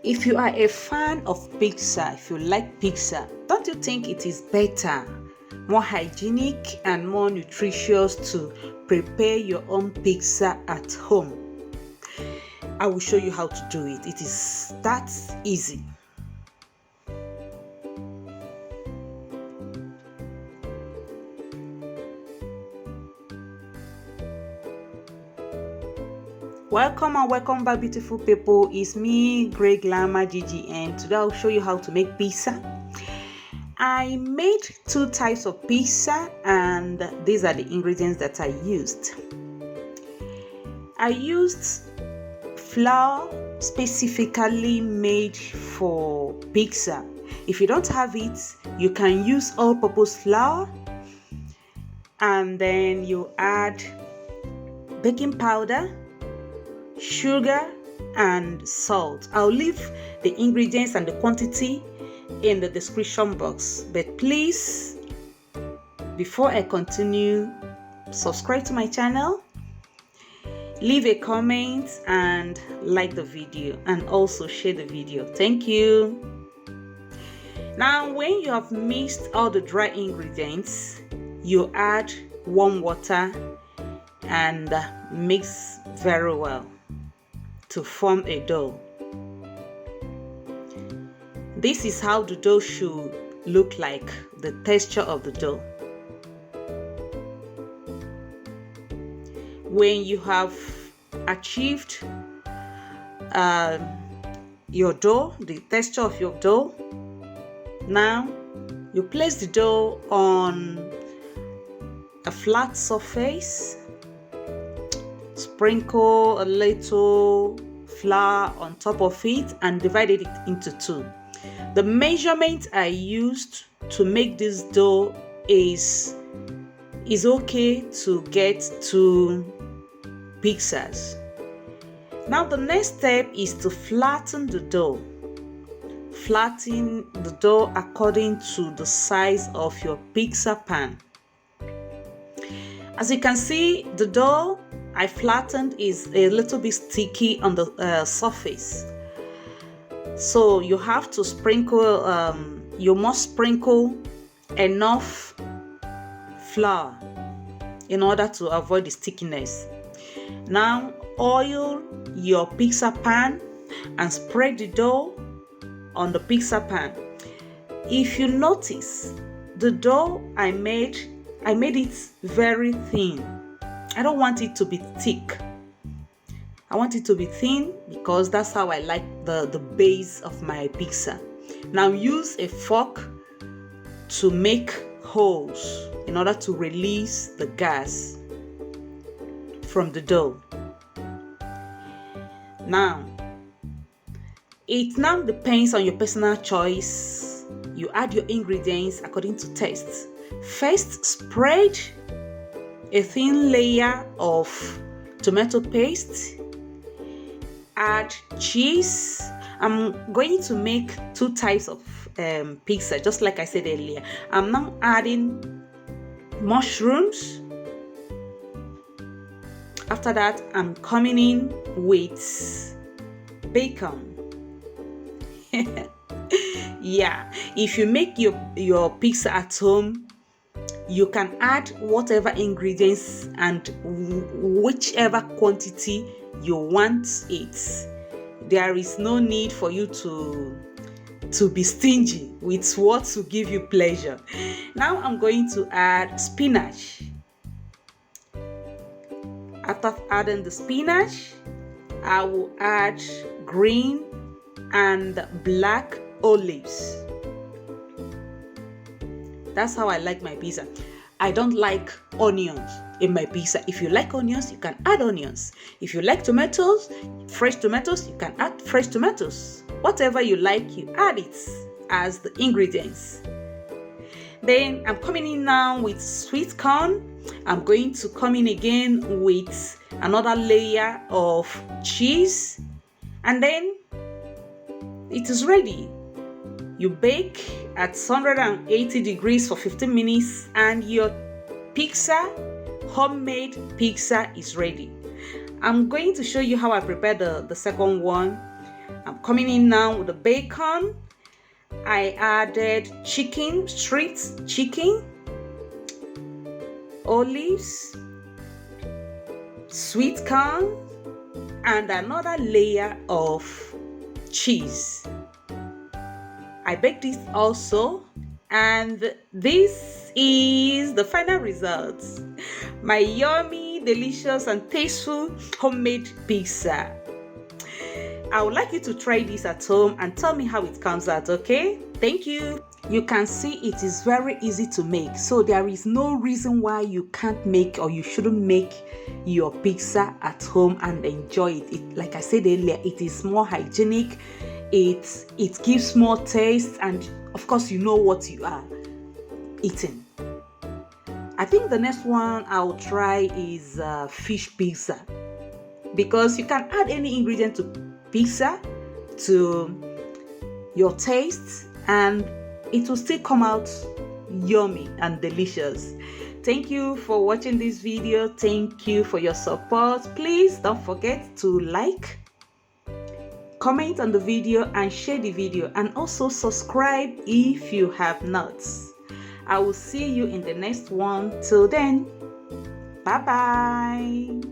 If you are a fan of pizza, if you like pizza, don't you think it is better, more hygienic and more nutritious to prepare your own pizza at home? I will show you how to do it. It is that easy. Welcome and welcome back, beautiful people. It's me, Greyglamma Gigi, and today I'll show you how to make pizza. I made 2 types of pizza, and these are the ingredients that I used. I used flour specifically made for pizza. If you don't have it, you can use all-purpose flour, and then you add baking powder, sugar and salt. I'll leave the ingredients and the quantity in the description box, but please, before I continue, subscribe to my channel, leave a comment and like the video, and also share the video. Thank you. Now, when you have mixed all the dry ingredients, you add warm water and mix very well to form a dough. This is how the dough should look like, the texture of the dough. When you have achieved your dough, the texture of your dough, now you place the dough on a flat surface. Sprinkle a little flour on top of it and divide it into 2. The measurement I used to make this dough is okay to get 2 pizzas. Now the next step is to flatten the dough. Flatten the dough according to the size of your pizza pan. As you can see, the dough I flattened is a little bit sticky on the surface. So you have to sprinkle, you must sprinkle enough flour in order to avoid the stickiness. Now oil your pizza pan and spread the dough on the pizza pan. If you notice, the dough I made it very thin. I don't want it to be thick. I want it to be thin because that's how I like the base of my pizza. Now use a fork to make holes in order to release the gas from the dough. Now, it now depends on your personal choice. You add your ingredients according to taste. First, spread a thin layer of tomato paste. Add cheese. I'm going to make 2 types of pizza, just like I said earlier. I'm now adding mushrooms. After that, I'm coming in with bacon. Yeah, if you make your pizza at home, you can add whatever ingredients and whichever quantity you want it. There is no need for you to be stingy with what will give you pleasure. Now I'm going to add spinach. After adding the spinach, I will add green and black olives. That's how I like my pizza. I don't like onions in my pizza. If you like onions, you can add onions. If you like tomatoes, fresh tomatoes, you can add fresh tomatoes. Whatever you like, you add it as the ingredients. Then I'm coming in now with sweet corn. I'm going to come in again with another layer of cheese. And then it is ready. You bake at 180 degrees for 15 minutes and your pizza, homemade pizza, is ready. I'm going to show you how I prepare the second one. I'm coming in now with the bacon. I added chicken, street chicken, olives, sweet corn, and another layer of cheese. I baked this also, and this is the final result. My yummy, delicious, and tasteful homemade pizza. I would like you to try this at home and tell me how it comes out, okay? Thank you. You can see it is very easy to make, so there is no reason why you can't make or you shouldn't make your pizza at home and enjoy it. Like I said earlier, it is more hygienic, it gives more taste, and of course you know what you are eating. I think the next one I'll try is fish pizza, because you can add any ingredient to pizza to your taste and it will still come out yummy and delicious. Thank you for watching this video. Thank you for your support. Please don't forget to like, comment on the video and share the video, and also subscribe if you have not. I will see you in the next one. Till then, bye bye.